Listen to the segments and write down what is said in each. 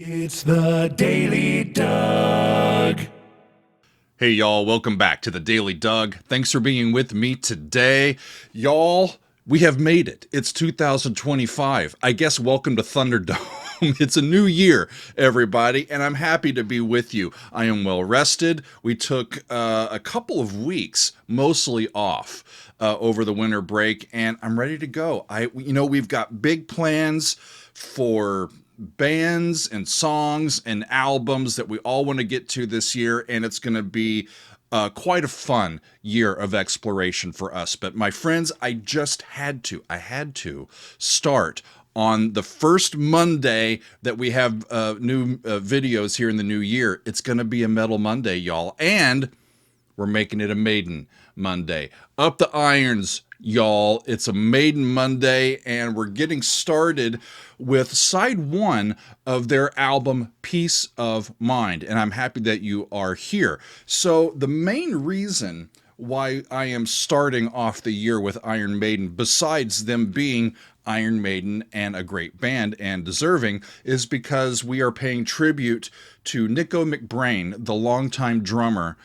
It's the Daily Doug. Hey, y'all, welcome back to the Daily Doug. Thanks for being with me today. Y'all, we have made it. It's 2025. I guess welcome to Thunderdome. It's a new year, everybody, and I'm happy to be with you. I am well rested. We took a couple of weeks, mostly off over the winter break, and I'm ready to go. We've got big plans for bands and songs and albums that we all want to get to this year, and it's going to be quite a fun year of exploration for us. But my friends, I had to start on the first Monday that we have new videos here in the new year. It's going to be a Metal Monday, y'all, and we're making it a Maiden Monday. Up the irons, y'all. It's a Maiden Monday, and we're getting started with side one of their album, Peace of Mind. And I'm happy that you are here. So the main reason why I am starting off the year with Iron Maiden, besides them being Iron Maiden and a great band and deserving, is because we are paying tribute to Nicko McBrain, the longtime drummer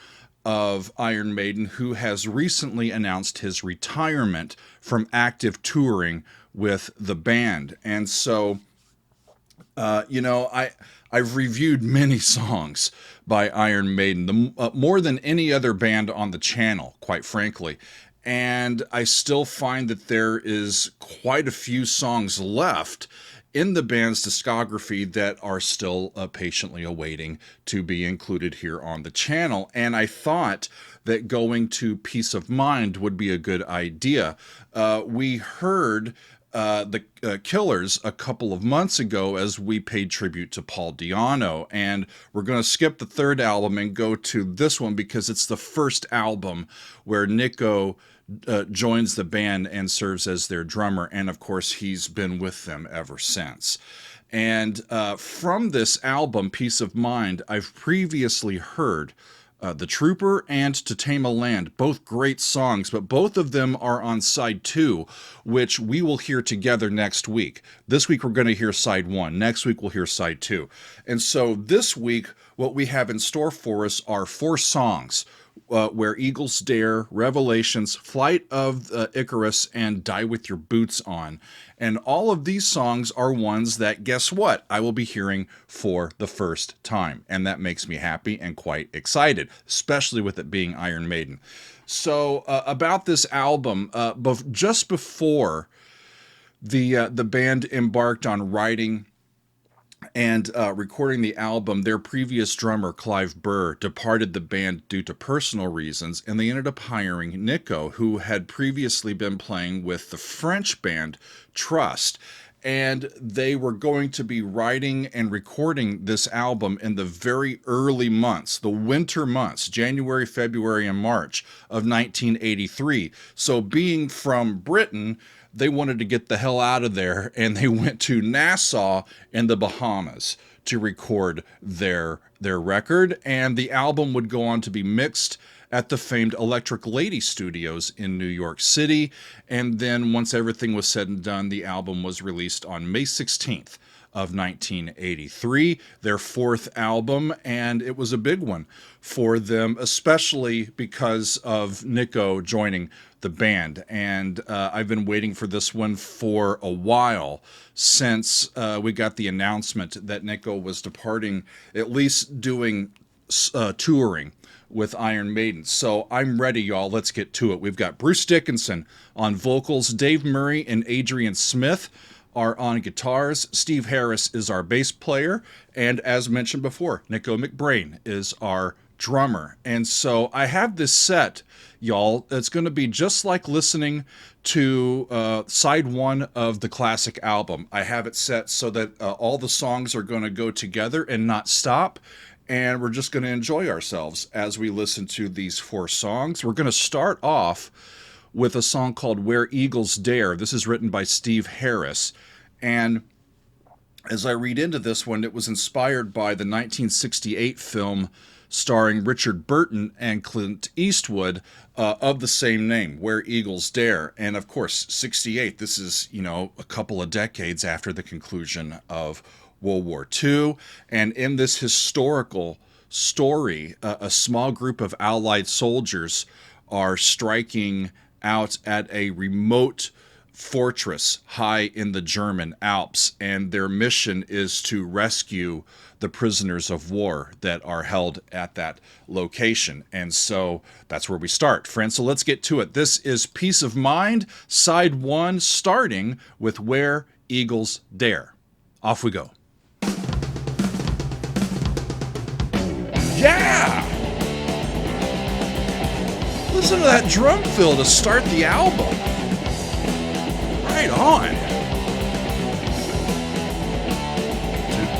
of Iron Maiden, who has recently announced his retirement from active touring with the band. And so, I've reviewed many songs by Iron Maiden, more than any other band on the channel, quite frankly. And I still find that there is quite a few songs left in the band's discography that are still patiently awaiting to be included here on the channel. And I thought that going to Peace of Mind would be a good idea. We heard the Killers a couple of months ago as we paid tribute to Paul Di'Anno, and we're going to skip the third album and go to this one because it's the first album where Nicko joins the band and serves as their drummer, and of course he's been with them ever since. And from this album, Peace of Mind, I've previously heard The Trooper and To Tame a Land, both great songs, but both of them are on side two, which we will hear together next week. This week we're going to hear side one. Next week we'll hear side two. And so this week, what we have in store for us are four songs. Where Eagles Dare, Revelations, Flight of Icarus, and Die With Your Boots On. And all of these songs are ones that, guess what, I will be hearing for the first time. And that makes me happy and quite excited, especially with it being Iron Maiden. So about this album, just before the band embarked on writing and recording the album, their previous drummer, Clive Burr, departed the band due to personal reasons, and they ended up hiring Nicko, who had previously been playing with the French band Trust. And they were going to be writing and recording this album in the very early months, the winter months, January, February, and March of 1983. So being from Britain, they wanted to get the hell out of there, and they went to Nassau in the Bahamas to record their record. And the album would go on to be mixed at the famed Electric Lady Studios in New York City. And then once everything was said and done, the album was released on May 16th of 1983, their fourth album, and it was a big one for them, especially because of Nicko joining the band. And I've been waiting for this one for a while, since we got the announcement that Nicko was departing, at least doing touring with Iron Maiden. So I'm ready, y'all. Let's get to it. We've got Bruce Dickinson on vocals, Dave Murray and Adrian Smith are on guitars, Steve Harris is our bass player, and as mentioned before, Nicko McBrain is our drummer. And so I have this set, y'all. It's going to be just like listening to side one of the classic album. I have it set so that all the songs are going to go together and not stop. And we're just going to enjoy ourselves as we listen to these four songs. We're going to start off with a song called Where Eagles Dare. This is written by Steve Harris. And as I read into this one, it was inspired by the 1968 film starring Richard Burton and Clint Eastwood of the same name, Where Eagles Dare. And of course, 68, this is, a couple of decades after the conclusion of World War II. And in this historical story, a small group of Allied soldiers are striking out at a remote fortress high in the German Alps, and their mission is to rescue the prisoners of war that are held at that location. And so that's where we start, friends. So let's get to it. This is Peace of Mind, side 1, starting with Where Eagles Dare. Off we go. Yeah! Listen to that drum fill to start the album. Right on.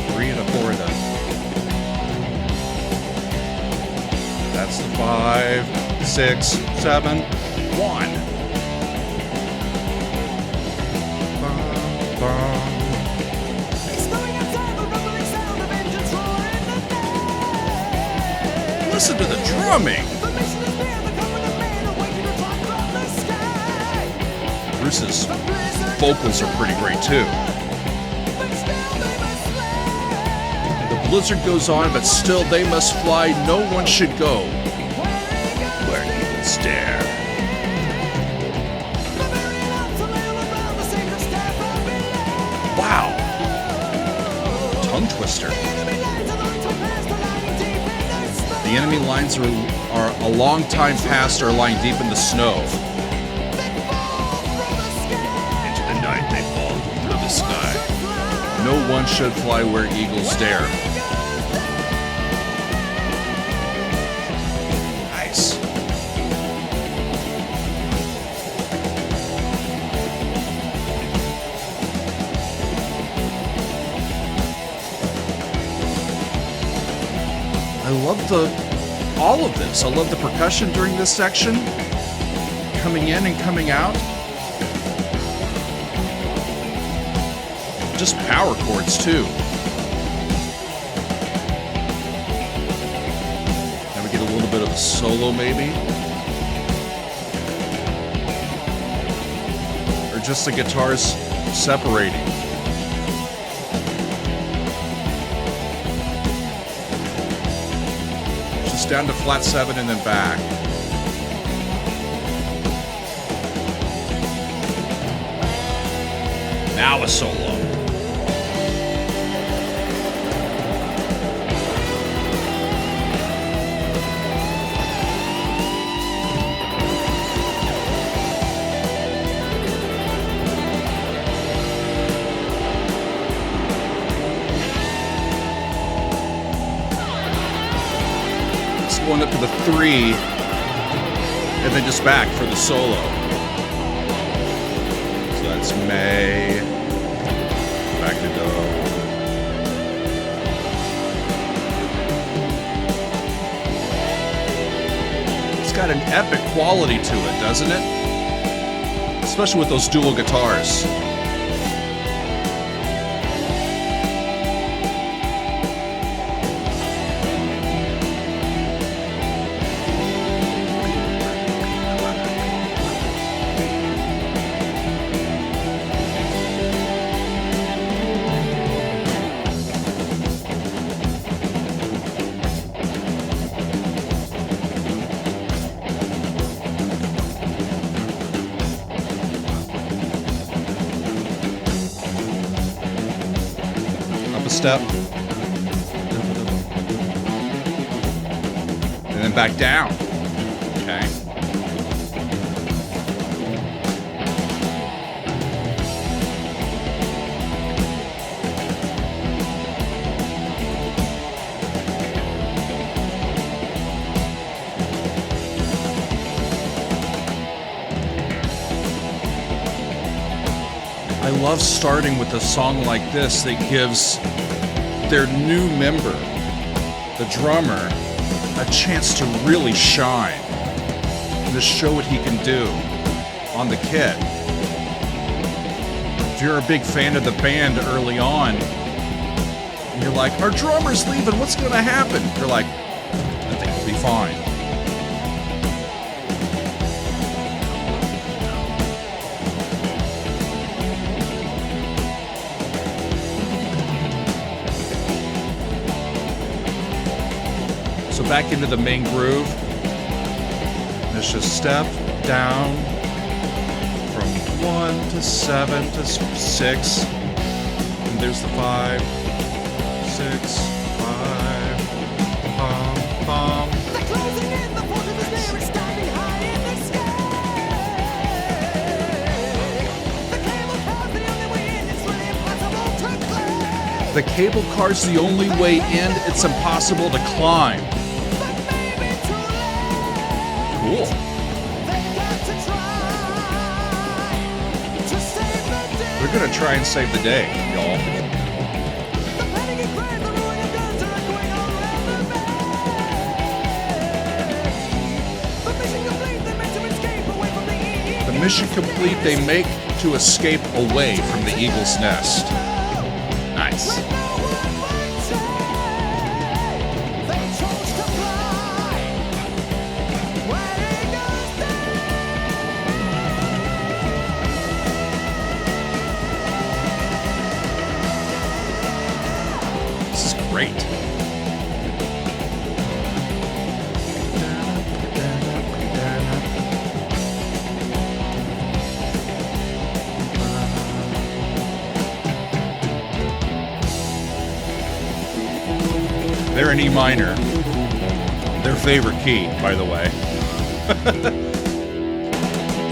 2, 3, and a 4 and a. That's the 5, 6, 7, 1. Bum, bum. Listen to the drumming. Bruce's vocals are pretty great too. The blizzard goes on, but still they must fly. No one should go where eagles dare. Wow. Tongue twister. The enemy lines are a long time past, are lying deep in the snow. Into the night they fall through the sky. No one should fly where eagles dare. Nice. I love all of this. I love the percussion during this section, coming in and coming out. Just power chords too. Now we get a little bit of a solo maybe. Or just the guitars separating. Down to flat 7 and then back. Now a solo. Going up to the 3 and then just back for the solo. So that's May, back to Do. It's got an epic quality to it, doesn't it? Especially with those dual guitars. Step and then back down. Okay. I love starting with a song like this that gives their new member, the drummer, a chance to really shine and to show what he can do on the kit. If you're a big fan of the band early on, and you're like, our drummer's leaving, what's going to happen? You're like, I think it'll be fine. back into the main groove. Let's just step down from 1 to 7 to 6. And there's the 5, 6, 5. Pom, pom. The closing in, the force of the spirit standing high in the sky. The cable car's the only way in, it's really impossible to climb. The cable car's the only way in, it's impossible to climb. But maybe too late. Cool. They've got to try to save the day. They're gonna try and save the day, y'all. The panic and crime, the ruin of guns are echoing all around the bay. The mission complete, they meant to escape away from the eagle. The mission complete, they make to escape away from the eagle's nest. Nice. When no one would say, they chose to fly. Where eagles This is great. They're in E minor. Their favorite key, by the way.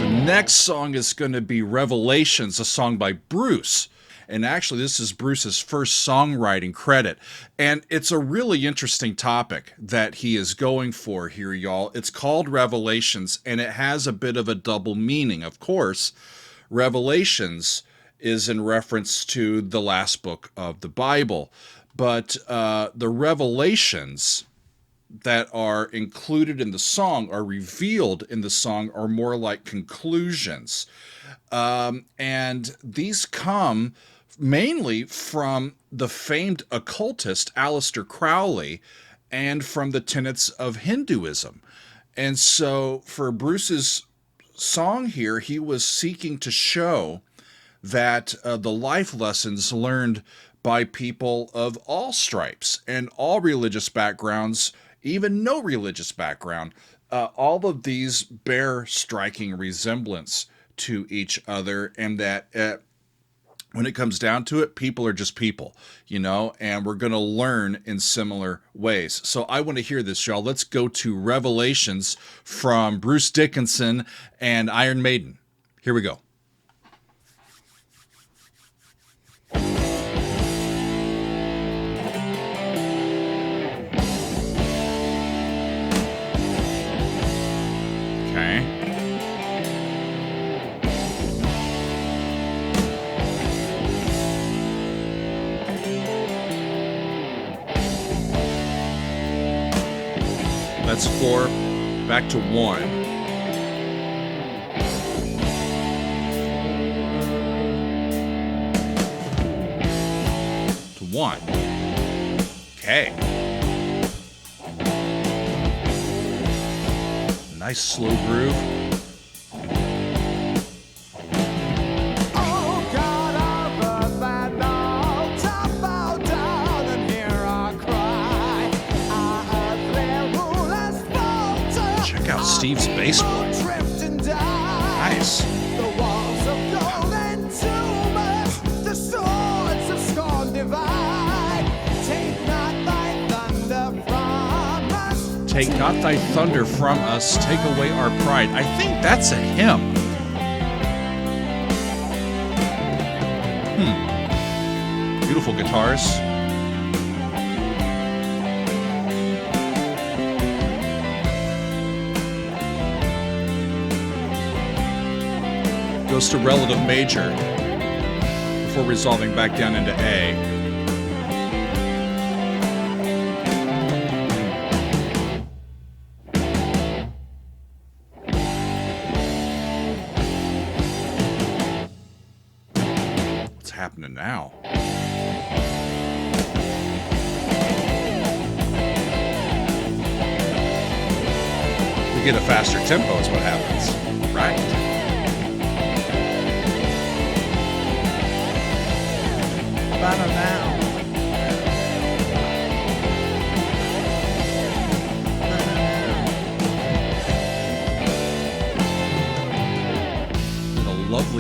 The next song is going to be Revelations, a song by Bruce. And actually, this is Bruce's first songwriting credit. And it's a really interesting topic that he is going for here, y'all. It's called Revelations, and it has a bit of a double meaning. Of course, Revelations is in reference to the last book of the Bible. But the revelations that are included in the song, are revealed in the song, are more like conclusions. And these come mainly from the famed occultist Aleister Crowley and from the tenets of Hinduism. And so for Bruce's song here, he was seeking to show that the life lessons learned by people of all stripes and all religious backgrounds, even no religious background, all of these bear striking resemblance to each other, and that when it comes down to it, people are just people, you know, and we're going to learn in similar ways. So I want to hear this, y'all. Let's go to Revelations from Bruce Dickinson and Iron Maiden. Here we go. Okay. That's 4, back to 1. To 1. Okay. Nice slow groove. Oh God of earth and all, top bow down and hear our cry. Our earthly rulers falter. Check out Steve's bass Our line. people drift and die. Nice. The walls of gold and tumors, the swords of scorn divide. Take not thy thunder from us. Take not thy thunder from us, take away our pride. I think that's a hymn. Beautiful guitars. Goes to relative major before resolving back down into A. What's happening now? We get a faster tempo is what happens, right? Now.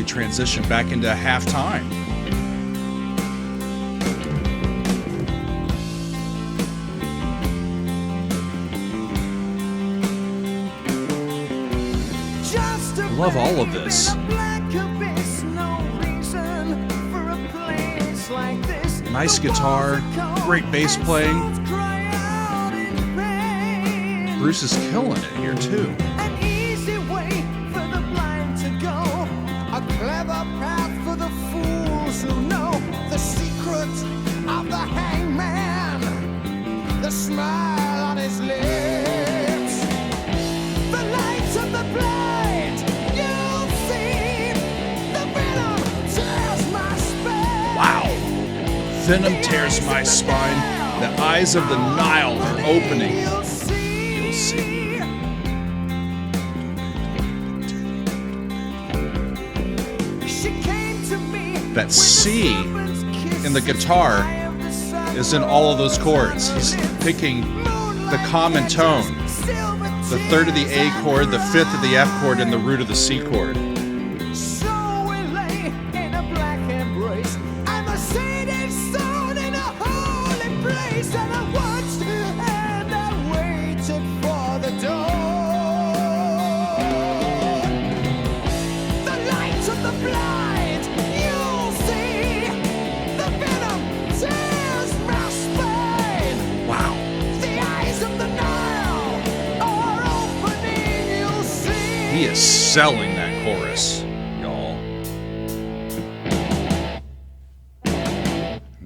transition back into halftime. I love all of this. Nice guitar, great bass playing. Bruce is killing it here too. An easy way for the blind to go, a clever path for the fools who know the secret of the hangman, the smile on his lips, the light of the blind. You'll see the venom tears my spine. Wow. Venom tears my spine. The eyes of the Nile are opening. You'll see. She came to me. That C in the guitar is in all of those chords. He's picking the common tone. The third of the A chord, the fifth of the F chord, and the root of the C chord. So we lay in a black embrace. I'm a sainted son in a holy place, and I watched and I waited for the dawn. The light of the blind, you'll see. The venom tears my spine. Wow. The eyes of the Nile are opening, you'll see. He is selling that chorus, y'all.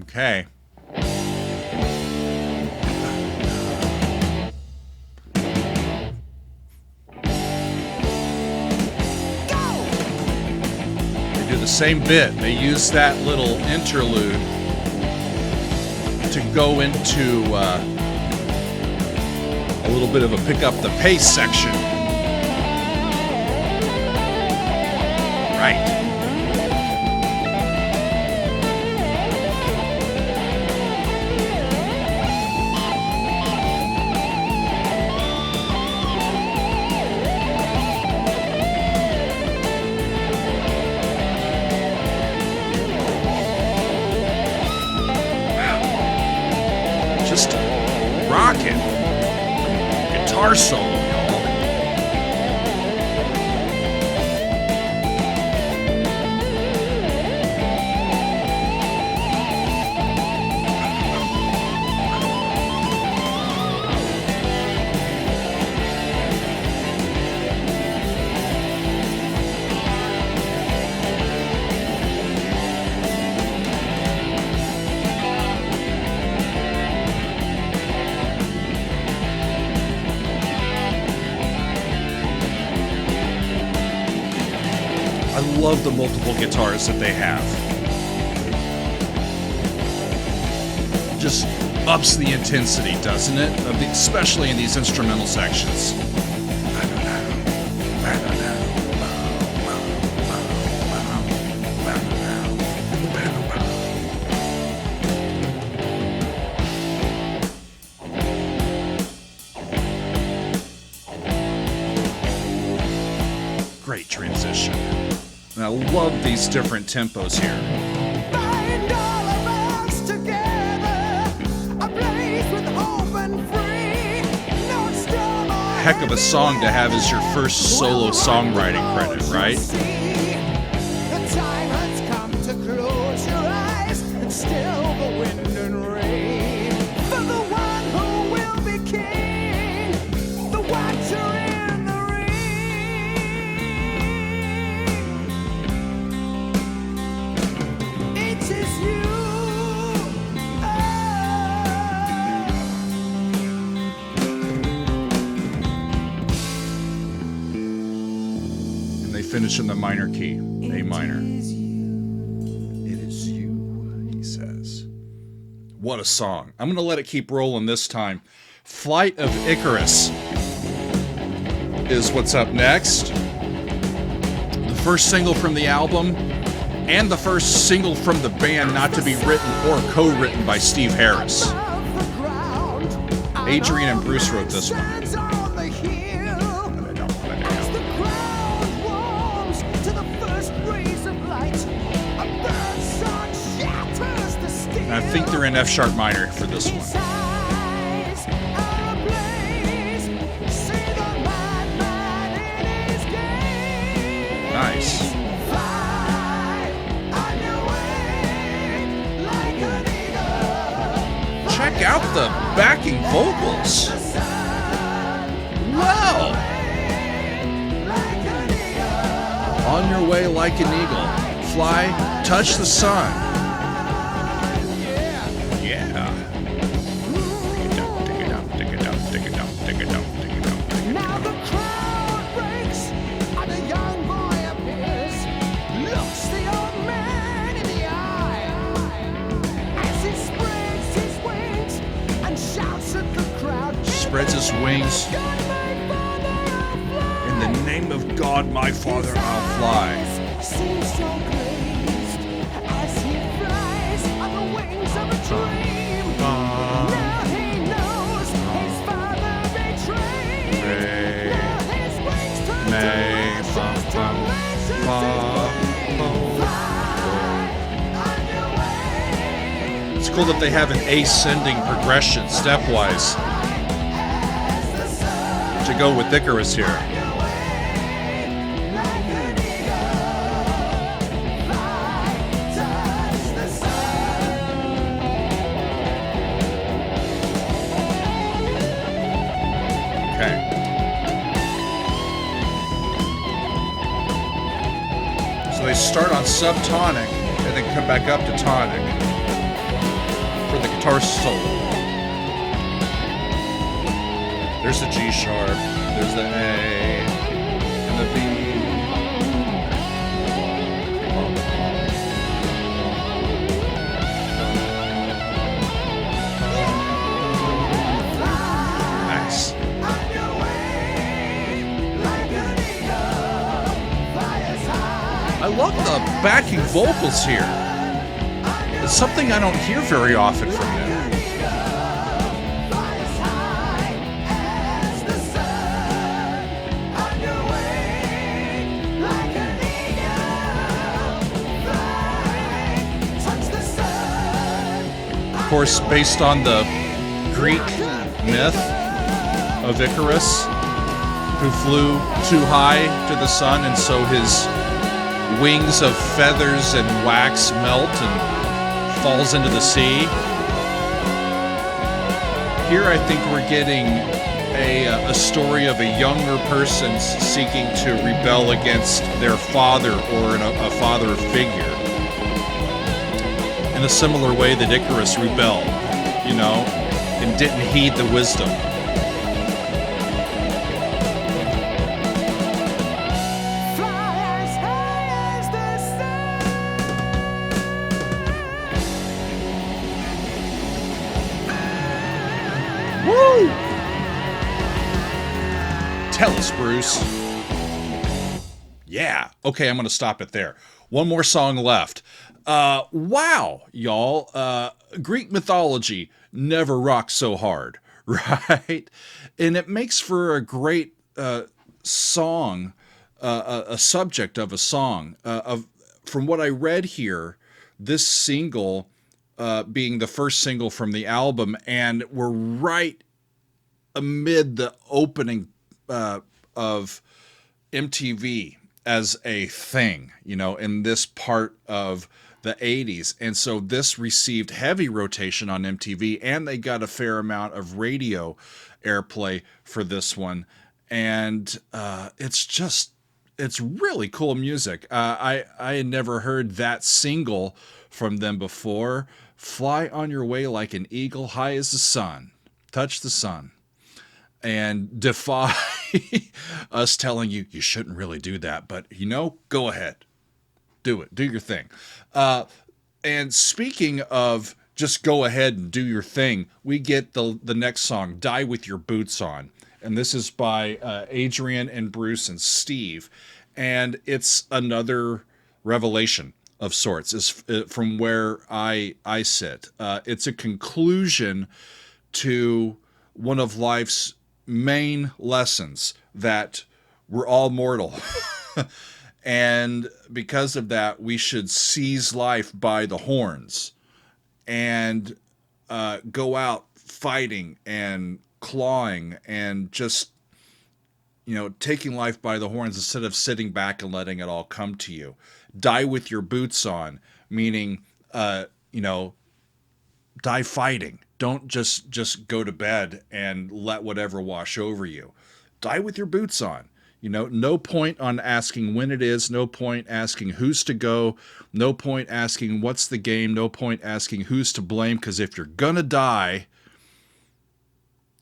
Okay. They do the same bit. They use that little interlude to go into a little bit of a pick up the pace section. Right. Just rocking. Guitar solo, y'all. I love the multiple guitars that they have. Just ups the intensity, doesn't it? Especially in these instrumental sections. Great transition. And I love these different tempos here. Bind all of us together, a place with hope and free. No storm or Heck of a song to have as your first solo songwriting credit, right? The time has come to close your eyes and still the wind and rain. For the one who will be king, the watcher in the ring. It is you. And they finish in the minor key, A minor. It is you, he says. What a song. I'm going to let it keep rolling this time. Flight of Icarus is what's up next. The first single from the album, and the first single from the band not to be written or co-written by Steve Harris. Adrian and Bruce wrote this one. As the crowd warms to the first rays of I think they're in F sharp minor for this one. Nice. Check out the backing vocals. Wow. On your way like an eagle. Fly, touch the sun. Yeah. Dig it up, dig it up, dig it up, dig it up, dig it up, dig it up. Now the crowd breaks and a young boy appears, looks the old man in the eye as he spreads his wings and shouts at the crowd. Spreads his wings. In the name of God, my Father, I'll fly. Seems so pleased as he flies on the wings of a dream. Now he knows his father betrayed. Now his wings turn to ashes to ashes to It's cool that they have an ascending progression stepwise to go with Icarus here. So they start on subtonic and then come back up to tonic for the guitar solo. There's the G sharp, there's the A, and the B. Nice. I love the backing vocals here. It's something I don't hear very often from them. Of course, based on the Greek myth of Icarus, who flew too high to the sun, and so his wings of feathers and wax melt and falls into the sea. Here I think we're getting a story of a younger person seeking to rebel against their father or a father figure. In a similar way that Icarus rebelled, you know, and didn't heed the wisdom. Tell us, Bruce. Yeah. Okay, I'm going to stop it there. One more song left. Wow, y'all. Greek mythology never rocked so hard, right? And it makes for a great song, a subject of a song. From what I read here, this single being the first single from the album, and we're right amid the opening of MTV as a thing, you know, in this part of the 80s. And so this received heavy rotation on MTV, and they got a fair amount of radio airplay for this one. And it's really cool music. I had never heard that single from them before. Fly on your way like an eagle, high as the sun. Touch the sun. And defy us telling you shouldn't really do that, but you know, go ahead, do it, do your thing. And speaking of just go ahead and do your thing, we get the next song, Die With Your Boots On, and this is by Adrian and Bruce and Steve, and it's another revelation of sorts. Is from where I sit. It's a conclusion to one of life's main lessons, that we're all mortal. And because of that, we should seize life by the horns and go out fighting and clawing and just, you know, taking life by the horns instead of sitting back and letting it all come to you. Die with your boots on, meaning, you know, die fighting. Don't just go to bed and let whatever wash over you. Die with your boots on. You know, no point on asking when it is, no point asking who's to go, no point asking what's the game, no point asking who's to blame, because if you're gonna die,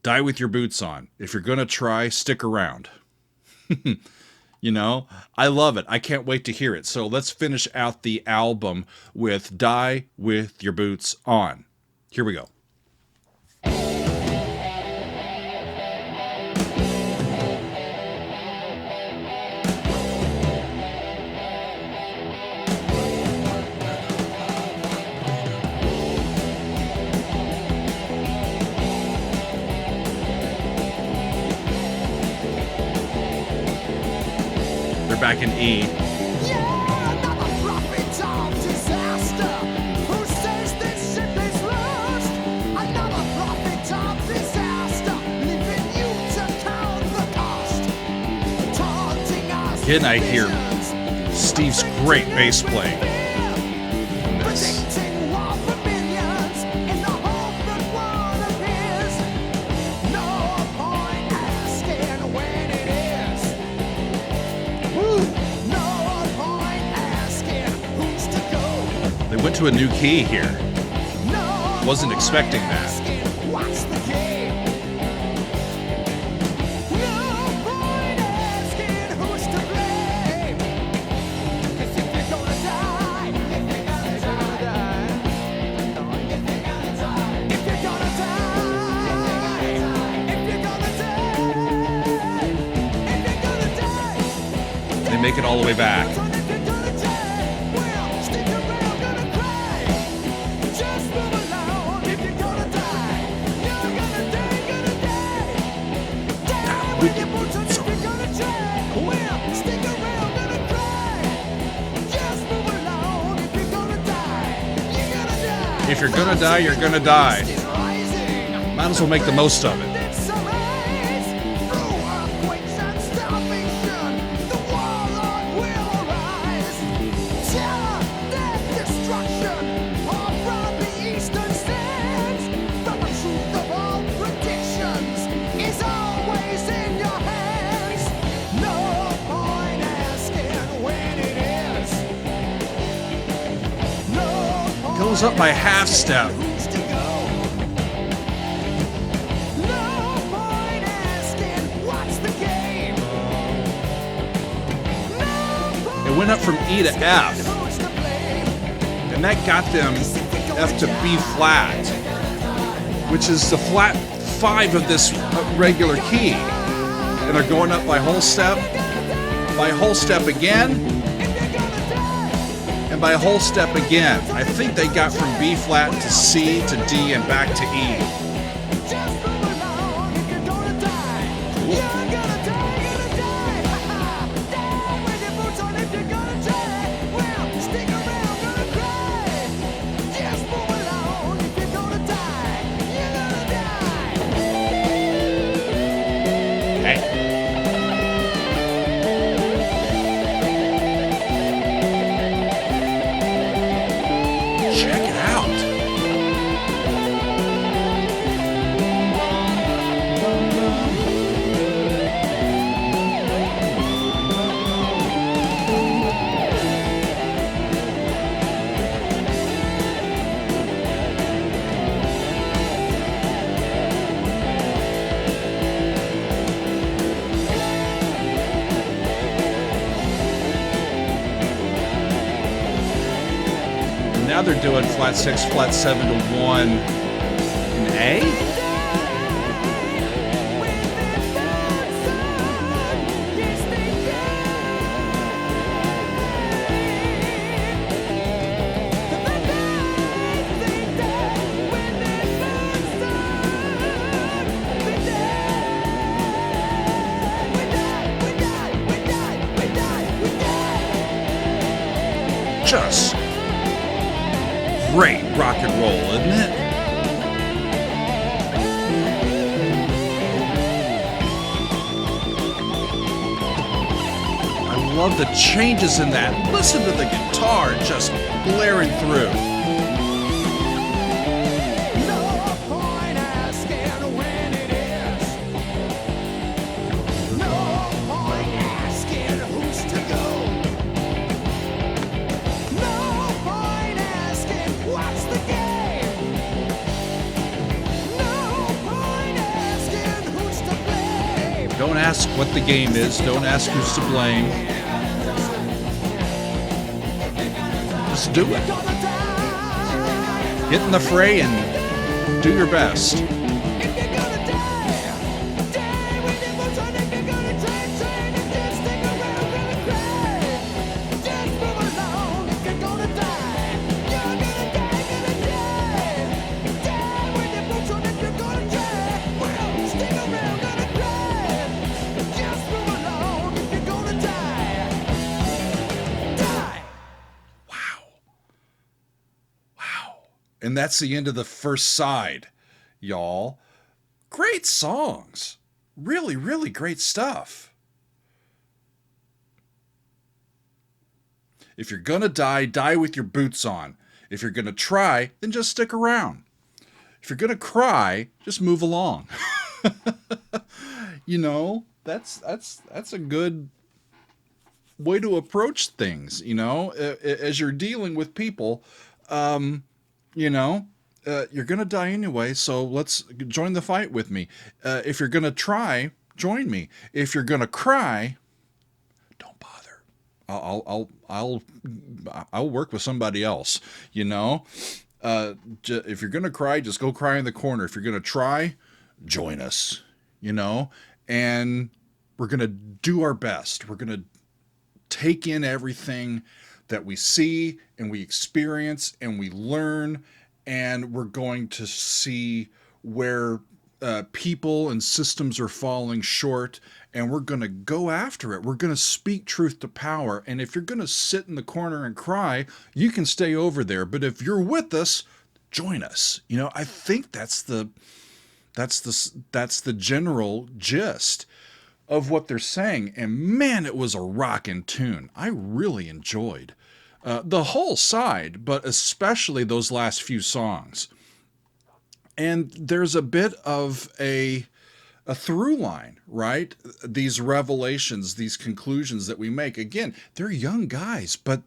die with your boots on. If you're gonna try, stick around. You know, I love it. I can't wait to hear it. So let's finish out the album with Die With Your Boots On. Here we go. Back in E. Yeah, another prophet of disaster. Who says this ship is lost? Another prophet of disaster, leaving you to count the cost. Taunting us. Again, I hear Steve's great bass playing. This. Predicting war for millions in the hope that one appears. No point asking when it is. No point asking who's to go. They went to a new key here. No Wasn't expecting point that. asking what's the game. No point asking who's to blame. 'Cause if you're gonna die, if you're gonna die, if you're gonna die, if you're gonna die, if you're gonna die, if you're gonna die. They make it all the way back. If you're gonna die, you're gonna die. Might as well make the most of it. Goes up by half step. It went up from E to F, and that got them F to B flat, which is the flat 5 of this regular key. And they're going up by whole step again, and by a whole step again. I think they got from B flat to C to D and back to E. Now they're doing flat 6, flat 7 to 1 in A? Just great rock and roll, isn't it? I love the changes in that. Listen to the guitar just blaring through. Don't ask what the game is. Don't ask who's to blame. Just do it. Get in the fray and do your best. And that's the end of the first side, y'all. Great songs. Really, really great stuff. If you're gonna die, die with your boots on. If you're gonna try, then just stick around. If you're gonna cry, just move along. You know, that's a good way to approach things, you know, as you're dealing with people. You know, you're going to die anyway, so let's join the fight with me. If you're going to try, join me. If you're going to cry, don't bother. I'll work with somebody else, you know. If you're going to cry, just go cry in the corner. If you're going to try, join us, you know. And we're going to do our best. We're going to take in everything that we see and we experience and we learn, and we're going to see where people and systems are falling short, and we're going to go after it. We're going to speak truth to power. And if you're going to sit in the corner and cry, you can stay over there. But if you're with us, join us. You know, I think that's the general gist of what they're saying. And man, it was a rockin' tune. I really enjoyed the whole side, but especially those last few songs. And there's a bit of a through line, right? These revelations, these conclusions that we make. Again, they're young guys, but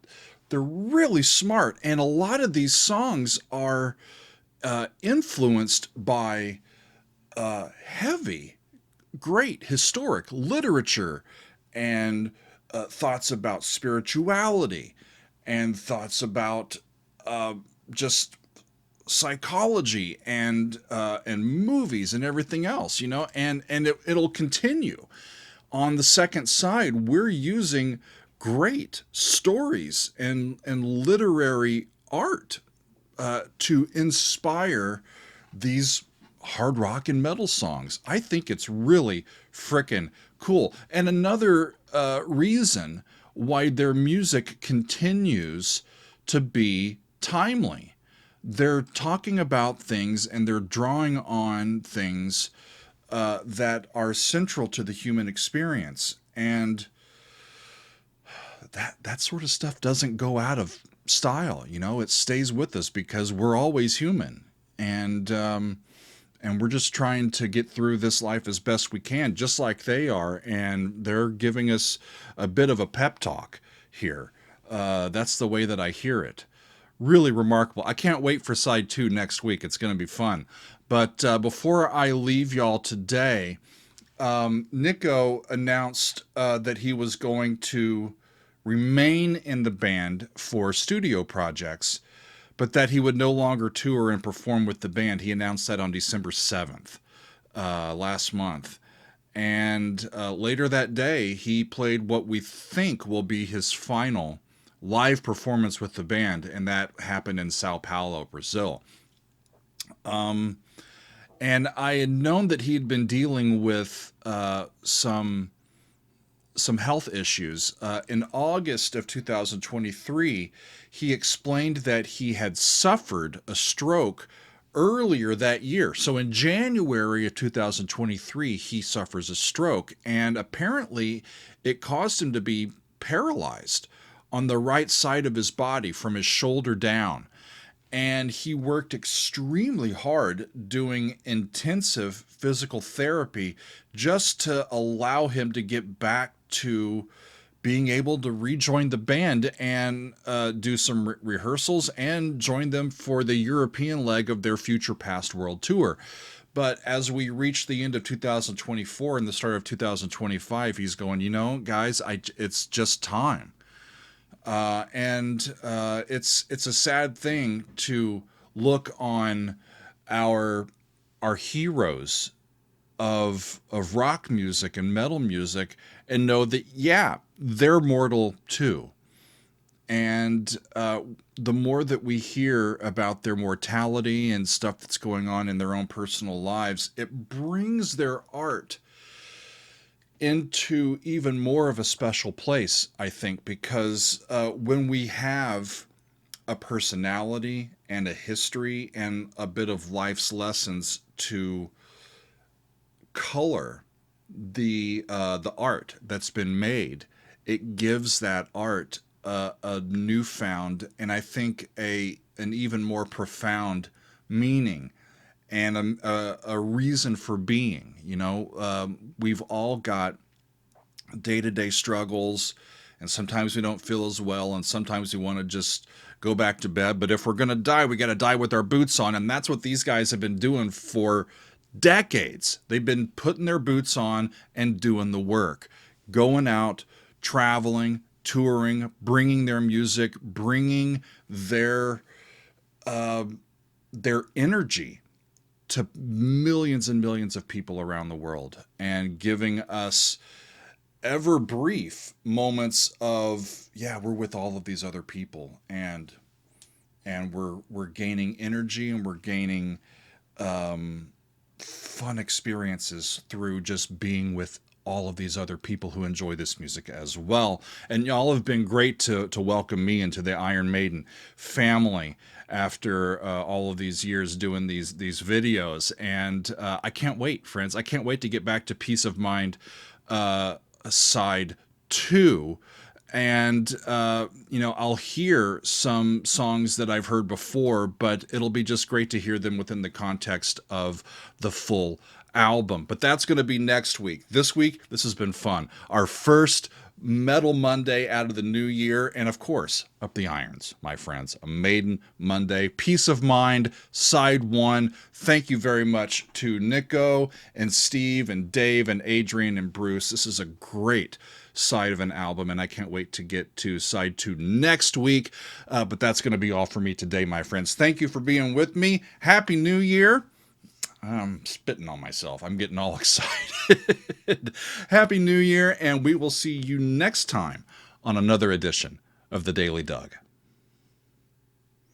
they're really smart. And a lot of these songs are influenced by heavy, great historic literature and thoughts about spirituality and thoughts about just psychology and movies and everything else, you know, and it'll continue. On the second side, we're using great stories and literary art to inspire these hard rock and metal songs. I think it's really frickin' cool. And another reason why their music continues to be timely. They're talking about things and they're drawing on things that are central to the human experience. And that sort of stuff doesn't go out of style, you know, it stays with us because we're always human. And we're just trying to get through this life as best we can, just like they are. And they're giving us a bit of a pep talk here. That's the way that I hear it. Really remarkable. I can't wait for side 2 next week. It's going to be fun. But before I leave y'all today, Nicko announced that he was going to remain in the band for studio projects, but that he would no longer tour and perform with the band. He announced that on December 7th, last month. And later that day, he played what we think will be his final live performance with the band, and that happened in Sao Paulo, Brazil. And I had known that he had been dealing with some some health issues. In August of 2023, he explained that he had suffered a stroke earlier that year. So in January of 2023, he suffers a stroke, and apparently it caused him to be paralyzed on the right side of his body from his shoulder down. And he worked extremely hard doing intensive physical therapy just to allow him to get back to being able to rejoin the band and do some rehearsals and join them for the European leg of their Future Past World Tour. But as we reach the end of 2024 and the start of 2025, he's going, guys, it's just time. It's a sad thing to look on our heroes of rock music and metal music and know that, yeah, they're mortal too. And the more that we hear about their mortality and stuff that's going on in their own personal lives, it brings their art into even more of a special place, I think, because when we have a personality and a history and a bit of life's lessons to color the art that's been made, it gives that art a newfound and I think an even more profound meaning and a reason for being. We've all got day-to-day struggles, and sometimes we don't feel as well, and sometimes we want to just go back to bed. But if we're going to die, we got to die with our boots on, and that's what these guys have been doing for decades. They've been putting their boots on and doing the work, going out, traveling, touring, bringing their music, bringing their energy to millions and millions of people around the world, and giving us ever brief moments of, yeah, we're with all of these other people, and we're gaining energy, and we're gaining fun experiences through just being with all of these other people who enjoy this music as well. And y'all have been great to welcome me into the Iron Maiden family after all of these years doing these videos. And I can't wait, friends. I can't wait to get back to Peace of Mind side 2. And, I'll hear some songs that I've heard before, but it'll be just great to hear them within the context of the full album. But that's going to be next week. This week, this has been fun. Our first Metal Monday out of the new year. And of course, up the irons, my friends. A Maiden Monday. Peace of Mind, side 1. Thank you very much to Nicko and Steve and Dave and Adrian and Bruce. This is a great side of an album, and I can't wait to get to side 2 next week. But that's going to be all for me today, my friends. Thank you for being with me. Happy New Year. I'm spitting on myself. I'm getting all excited. Happy New Year, and we will see you next time on another edition of The Daily Doug.